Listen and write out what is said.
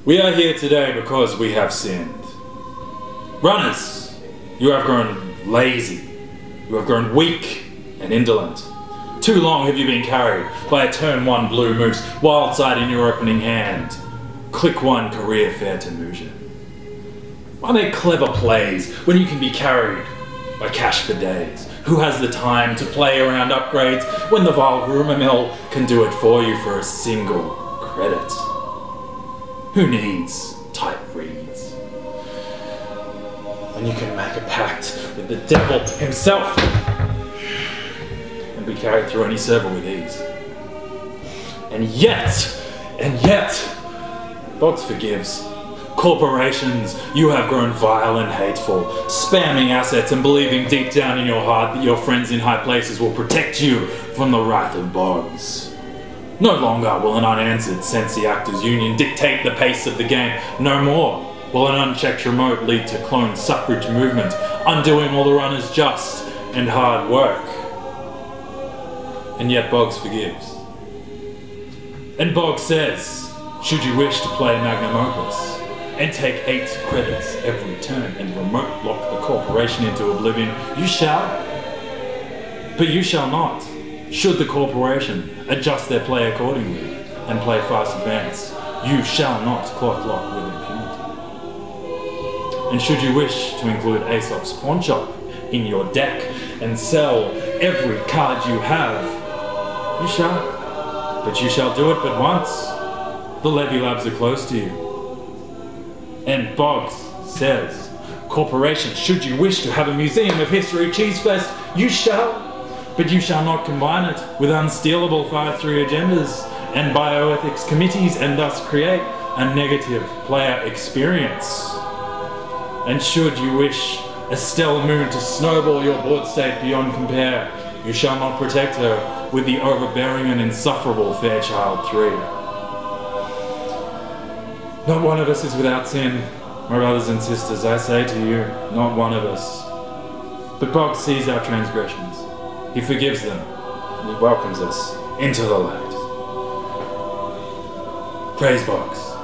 We are here today because we have sinned. Runners, you have grown lazy. You have grown weak and indolent. Too long have you been carried by a turn 1 blue moose, wild side in your opening hand. Click 1 career fair to Muja. Why make clever plays when you can be carried by cash for days? Who has the time to play around upgrades when the vile rumour mill can do it for you for a single credit? Who needs tight reeds when you can make a pact with the devil himself and be carried through any server with ease? And yet, Boggs forgives. Corporations, you have grown vile and hateful, spamming assets and believing deep down in your heart that your friends in high places will protect you from the wrath of Boggs. No longer will an unanswered Sensi Actors Union dictate the pace of the game. No more will an unchecked remote lead to clone suffrage movement, undoing all the runners' just and hard work. And yet Boggs forgives. And Boggs says, should you wish to play Magnum Opus and take 8 credits every turn and remote lock the corporation into oblivion, you shall. But you shall not. Should the corporation adjust their play accordingly and play fast advance, you shall not clock lock with impunity. And should you wish to include Aesop's pawn shop in your deck and sell every card you have, you shall. But you shall do it but once. The Levy Labs are close to you. And Boggs says, corporation, should you wish to have a Museum of History Cheese Fest, you shall. But you shall not combine it with unstealable 5-3 agendas and bioethics committees and thus create a negative player experience. And should you wish Estelle Moon to snowball your board state beyond compare, you shall not protect her with the overbearing and insufferable Fairchild 3. Not one of us is without sin, my brothers and sisters, I say to you, not one of us. But Boggs sees our transgressions. He forgives them, and he welcomes us into the light. Praise Boggs.